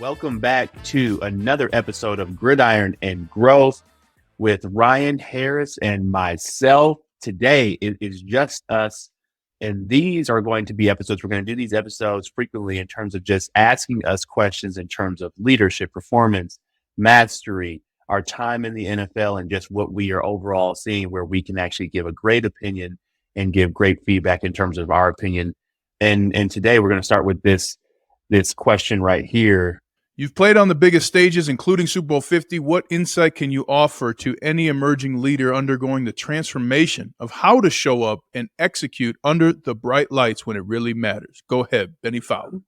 Welcome back to another episode of Gridiron and Growth with Ryan Harris and myself. Today, it is just us, and these are going to be episodes. We're going to do these episodes frequently in terms of just asking us questions in terms of leadership, performance, mastery, our time in the NFL, and just what we are overall seeing, where we can actually give a great opinion and give great feedback in terms of our opinion. And today we're going to start with this question right here. You've played on the biggest stages, including Super Bowl 50. What insight can you offer to any emerging leader undergoing the transformation of how to show up and execute under the bright lights when it really matters? Go ahead, Benny Fowler.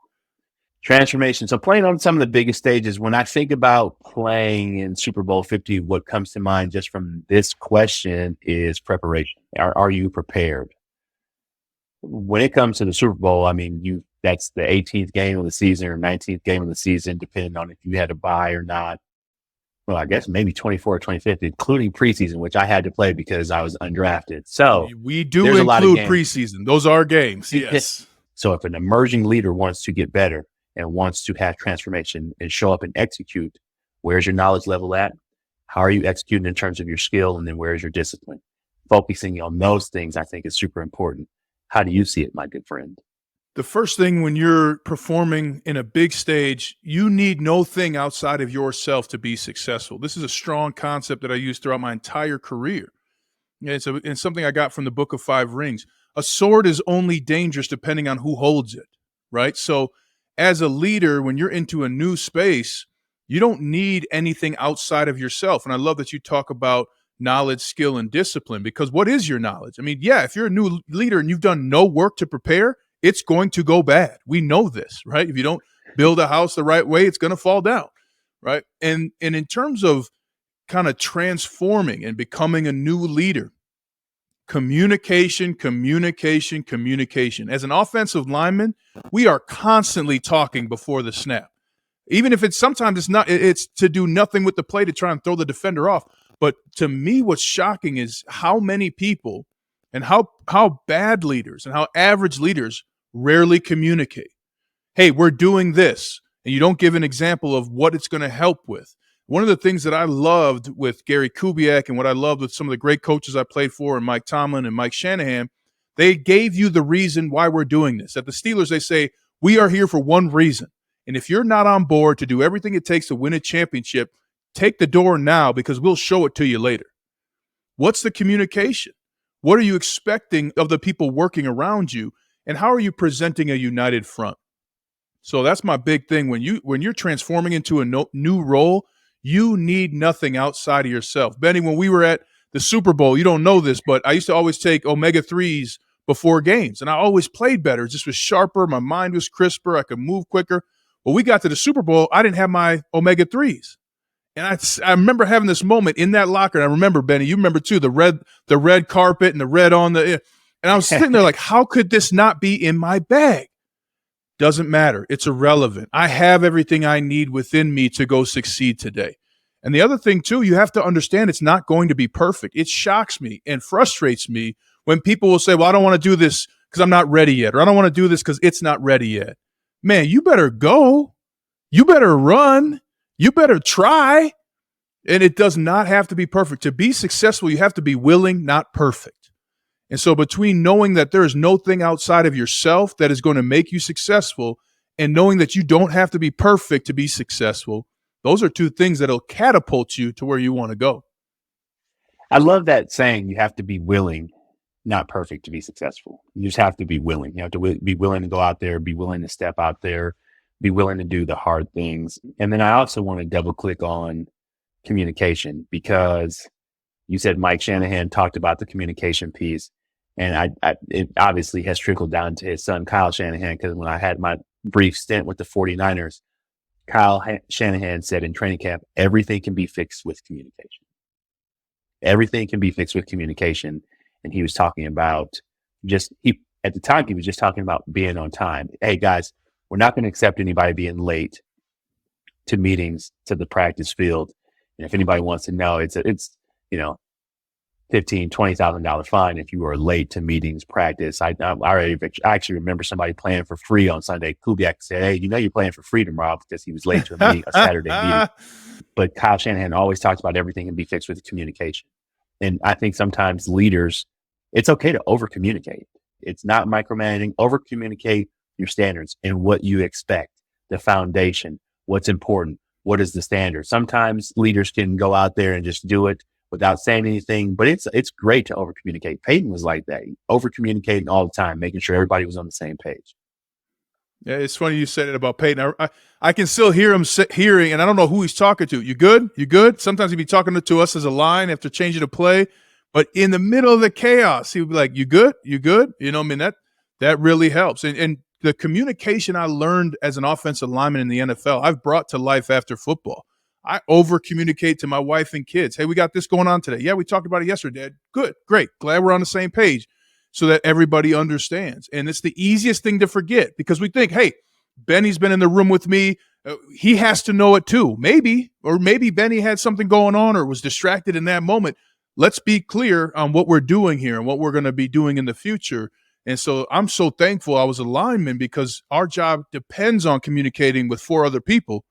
Transformation. So playing on some of the biggest stages, when I think about playing in Super Bowl 50, what comes to mind just from this question is preparation. Are you prepared? When it comes to the Super Bowl, I mean, that's the 18th game of the season or 19th game of the season, depending on if you had a bye or not. Well, I guess maybe 24 or 25th, including preseason, which I had to play because I was undrafted. So we do include preseason. Those are games. Yes. So if an emerging leader wants to get better and wants to have transformation and show up and execute, where's your knowledge level at? How are you executing in terms of your skill? And then where's your discipline? Focusing on those things, I think, is super important. How do you see it, my good friend? The first thing when you're performing in a big stage, you need no thing outside of yourself to be successful. This is a strong concept that I used throughout my entire career. It's something I got from the Book of Five Rings. A sword is only dangerous depending on who holds it, right? So as a leader, when you're into a new space, you don't need anything outside of yourself. And I love that you talk about knowledge, skill, and discipline, because what is your knowledge? I mean, yeah, if you're a new leader and you've done no work to prepare, it's going to go bad. We know this, right? If you don't build a house the right way, it's going to fall down, right? And in terms of kind of transforming and becoming a new leader, communication. As an offensive lineman, we are constantly talking before the snap. Even if it's to do nothing with the play to try and throw the defender off. But to me, what's shocking is how many people and how bad leaders and how average leaders rarely communicate. Hey, we're doing this, and you don't give an example of what it's going to help with. One of the things that I loved with Gary Kubiak and what I loved with some of the great coaches I played for, and Mike Tomlin and Mike Shanahan, they gave you the reason why we're doing this. At the Steelers, they say, we are here for one reason. And if you're not on board to do everything it takes to win a championship, take the door now, because we'll show it to you later. What's the communication? What are you expecting of the people working around you? And how are you presenting a united front? So that's my big thing. When you're transforming into a new role, you need nothing outside of yourself. Benny, when we were at the Super Bowl, you don't know this, but I used to always take omega-3s before games, and I always played better. It just was sharper. My mind was crisper. I could move quicker. When we got to the Super Bowl, I didn't have my omega-3s. And I remember having this moment in that locker. And I remember, Benny, you remember too, the red carpet and the red on the – and I was sitting there like, how could this not be in my bag? Doesn't matter. It's irrelevant. I have everything I need within me to go succeed today. And the other thing, too, you have to understand it's not going to be perfect. It shocks me and frustrates me when people will say, well, I don't want to do this because I'm not ready yet, or I don't want to do this because it's not ready yet. Man, you better go. You better run. You better try. And it does not have to be perfect. To be successful, you have to be willing, not perfect. And so between knowing that there is no thing outside of yourself that is going to make you successful and knowing that you don't have to be perfect to be successful, those are two things that will catapult you to where you want to go. I love that saying, you have to be willing, not perfect, to be successful. You just have to be willing. You have to be willing to go out there, be willing to step out there, be willing to do the hard things. And then I also want to double click on communication, because you said Mike Shanahan talked about the communication piece. And it obviously has trickled down to his son, Kyle Shanahan, because when I had my brief stint with the 49ers, Kyle Shanahan said in training camp, everything can be fixed with communication. Everything can be fixed with communication. And he was talking about at the time, he was just talking about being on time. Hey, guys, we're not going to accept anybody being late to meetings, to the practice field. And if anybody wants to know, it's $15,000-$20,000 fine if you were late to meetings, practice. I actually remember somebody playing for free on Sunday. Kubiak said, "Hey, you're playing for free tomorrow," because he was late to a Saturday meeting. But Kyle Shanahan always talks about everything can be fixed with communication. And I think sometimes leaders, it's okay to over communicate. It's not micromanaging. Over communicate your standards and what you expect, the foundation, what's important, what is the standard. Sometimes leaders can go out there and just do it without saying anything, but it's great to over communicate. Peyton was like that, over communicating all the time, making sure everybody was on the same page. Yeah, it's funny you said it about Peyton. I can still hear him hearing, and I don't know who he's talking to. You good? You good? Sometimes he'd be talking to us as a line after changing a play, but in the middle of the chaos, he would be like, "You good? You good?" You know, I mean, that really helps. And the communication I learned as an offensive lineman in the NFL, I've brought to life after football. I over communicate to my wife and kids. Hey, we got this going on today. Yeah, we talked about it yesterday, Dad. Good, great. Glad we're on the same page, so that everybody understands. And it's the easiest thing to forget because we think, hey, Benny's been in the room with me. He has to know it too. Maybe Benny had something going on or was distracted in that moment. Let's be clear on what we're doing here and what we're going to be doing in the future. And so I'm so thankful I was a lineman because our job depends on communicating with 4 other people.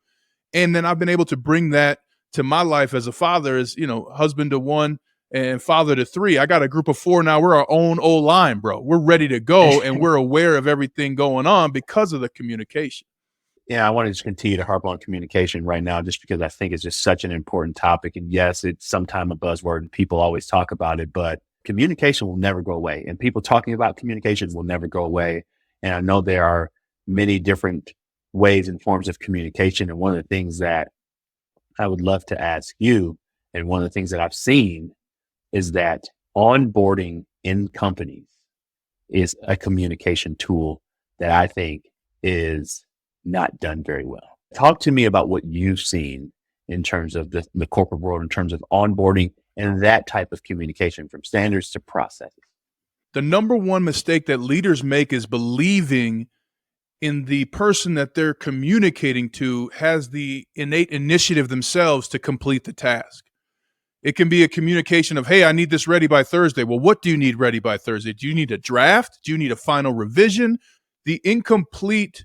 And then I've been able to bring that to my life as a father, as, husband to 1 and father to 3. I got a group of 4 now. We're our own O-line, bro. We're ready to go, and we're aware of everything going on because of the communication. Yeah, I want to just continue to harp on communication right now just because I think it's just such an important topic. And yes, it's sometimes a buzzword and people always talk about it, but communication will never go away. And people talking about communication will never go away. And I know there are many different ways and forms of communication. And one of the things that I would love to ask you, and one of the things that I've seen, is that onboarding in companies is a communication tool that I think is not done very well. Talk to me about what you've seen in terms of the corporate world, in terms of onboarding and that type of communication from standards to processes. The number one mistake that leaders make is believing in the person that they're communicating to has the innate initiative themselves to complete the task. It can be a communication of, hey, I need this ready by Thursday. Well, what do you need ready by Thursday? Do you need a draft? Do you need a final revision? The incomplete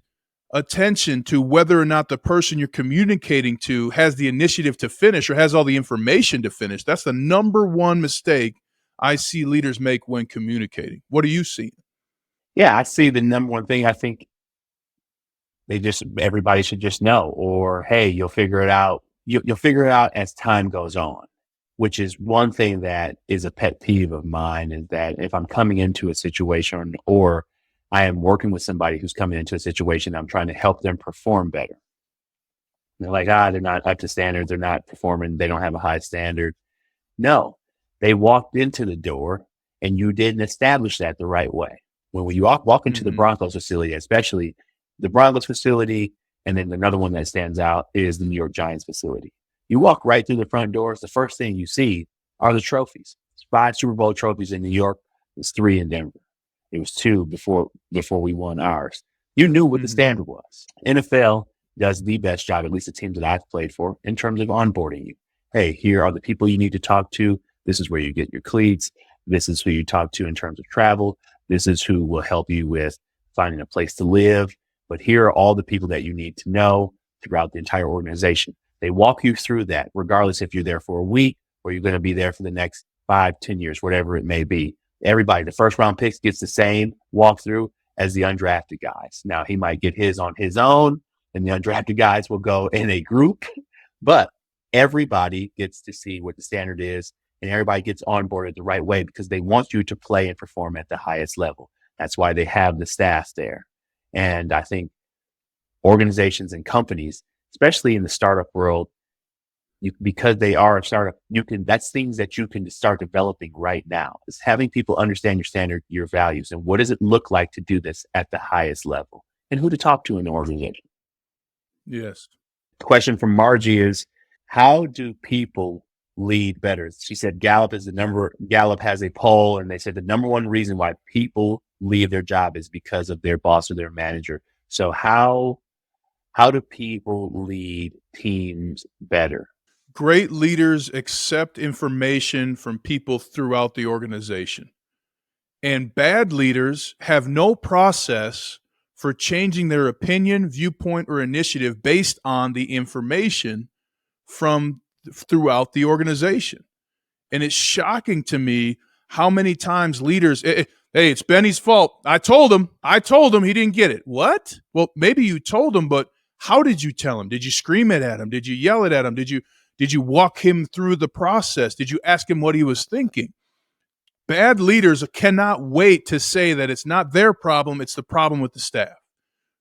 attention to whether or not the person you're communicating to has the initiative to finish or has all the information to finish. That's the number one mistake I see leaders make when communicating. What are you seeing? Yeah, I see the number one thing. I think everybody should just know, or, hey, you'll figure it out. You'll figure it out as time goes on, which is one thing that is a pet peeve of mine, is that if I'm coming into a situation or I am working with somebody who's coming into a situation, I'm trying to help them perform better. And they're like, they're not up to standards. They're not performing. They don't have a high standard. No, they walked into the door and you didn't establish that the right way. When you walk into the Broncos facility, especially the Broncos facility, and then another one that stands out is the New York Giants facility. You walk right through the front doors. The first thing you see are the trophies. It's 5 Super Bowl trophies in New York. It's 3 in Denver. It was 2 before we won ours. You knew what the standard was. NFL does the best job, at least the teams that I've played for, in terms of onboarding you. Hey, here are the people you need to talk to. This is where you get your cleats. This is who you talk to in terms of travel. This is who will help you with finding a place to live. But here are all the people that you need to know throughout the entire organization. They walk you through that, regardless if you're there for a week or you're going to be there for the next 5, 10 years, whatever it may be. Everybody, the first round picks gets the same walkthrough as the undrafted guys. Now, he might get his on his own, and the undrafted guys will go in a group, but everybody gets to see what the standard is, and everybody gets onboarded the right way because they want you to play and perform at the highest level. That's why they have the staff there. And I think organizations and companies, especially in the startup world, because they are a startup, that's things that you can start developing right now, is having people understand your standard, your values, and what does it look like to do this at the highest level, and who to talk to in the organization. Yes. The question from Margie is, how do people lead better? She said Gallup has a poll, and they said the number one reason why people leave their job is because of their boss or their manager. So how do people lead teams better? Great leaders accept information from people throughout the organization. And bad leaders have no process for changing their opinion, viewpoint, or initiative based on the information from throughout the organization. And it's shocking to me how many times leaders, hey, it's Benny's fault. I told him he didn't get it. What? Well, maybe you told him, but how did you tell him? Did you scream it at him? Did you yell it at him? Did you walk him through the process? Did you ask him what he was thinking? Bad leaders cannot wait to say that it's not their problem, it's the problem with the staff.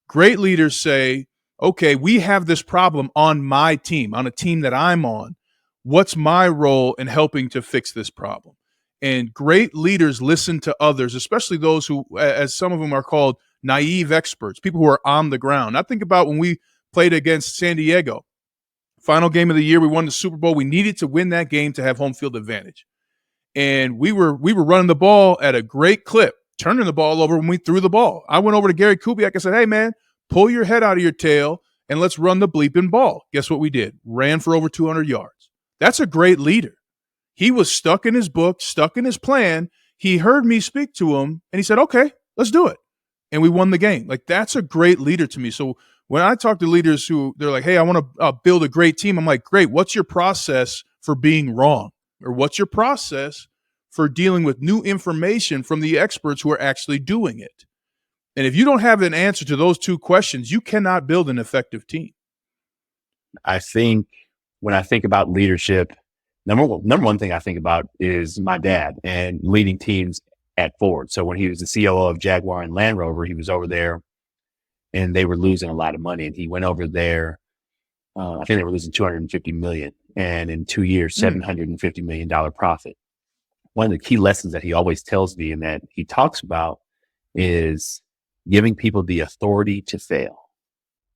Great leaders say, okay, we have this problem on my team, on a team that I'm on. What's my role in helping to fix this problem? And great leaders listen to others, especially those who, as some of them are called, naive experts, people who are on the ground. I think about when we played against San Diego. Final game of the year, we won the Super Bowl. We needed to win that game to have home field advantage. And we were running the ball at a great clip, turning the ball over when we threw the ball. I went over to Gary Kubiak and said, hey, man, pull your head out of your tail and let's run the bleeping ball. Guess what we did? Ran for over 200 yards. That's a great leader. He was stuck in his book, stuck in his plan. He heard me speak to him, and he said, okay, let's do it. And we won the game. Like, that's a great leader to me. So when I talk to leaders who they're like, hey, I want to build a great team, I'm like, great, what's your process for being wrong? Or what's your process for dealing with new information from the experts who are actually doing it? And if you don't have an answer to those two questions, you cannot build an effective team. I think when I think about leadership, number one thing I think about is my dad and leading teams at Ford. So when he was the COO of Jaguar and Land Rover, he was over there and they were losing a lot of money. And he went over there. I think they were losing $250 million, and in 2 years, $750 million profit. One of the key lessons that he always tells me and that he talks about is giving people the authority to fail.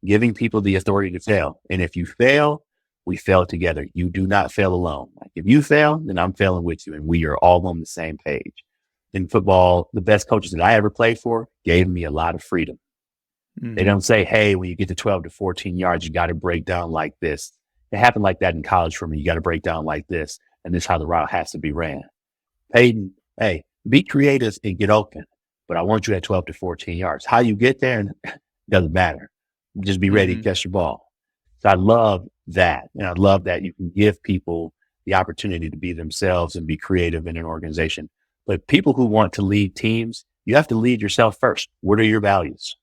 Giving people the authority to fail. And if you fail, we fail together. You do not fail alone. Like, if you fail, then I'm failing with you, and we are all on the same page. In football, the best coaches that I ever played for gave me a lot of freedom. They don't say, hey, when you get to 12 to 14 yards, you got to break down like this. It happened like that in college for me. You got to break down like this. And this is how the route has to be ran. Peyton, hey, be creative and get open. But I want you at 12 to 14 yards. How you get there doesn't matter. Just be ready to catch the ball. So I love that. And I love that you can give people the opportunity to be themselves and be creative in an organization. But people who want to lead teams, you have to lead yourself first. What are your values?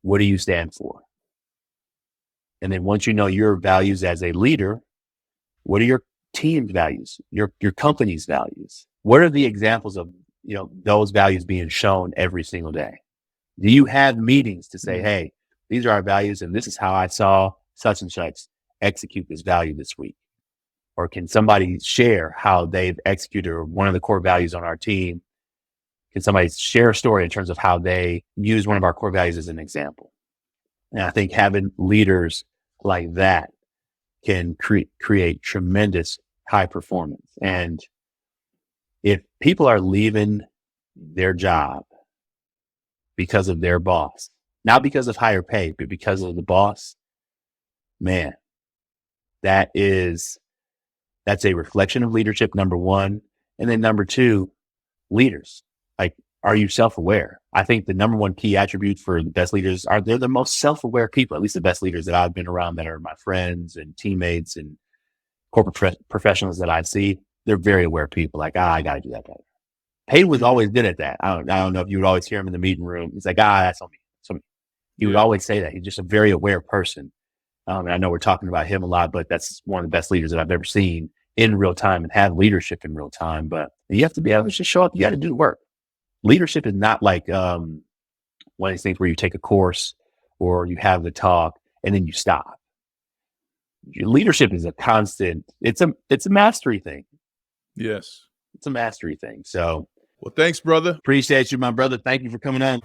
What do you stand for? And then once you know your values as a leader, what are your team's values, your company's values? What are the examples of, those values being shown every single day? Do you have meetings to say, hey, these are our values and this is how I saw such and such execute this value this week? Or can somebody share how they've executed one of the core values on our team? Can somebody share a story in terms of how they use one of our core values as an example? And I think having leaders like that can create tremendous high performance. And if people are leaving their job because of their boss, not because of higher pay, but because of the boss, man, that's a reflection of leadership, number one. And then number two, leaders. Like, are you self-aware? I think the number one key attribute for the best leaders they're the most self-aware people, at least the best leaders that I've been around that are my friends and teammates and corporate professionals that I see. They're very aware people. Like, I got to do that better. Peyton was always good at that. I don't know if you would always hear him in the meeting room. He's like, that's on me. So he would always say that. He's just a very aware person. And I know we're talking about him a lot, but that's one of the best leaders that I've ever seen in real time and have leadership in real time. But you have to be able to just show up. You got to do the work. Leadership is not like one of these things where you take a course or you have the talk and then you stop. Your leadership is a constant. It's a mastery thing. Yes. It's a mastery thing. So, well, thanks, brother. Appreciate you, my brother. Thank you for coming on.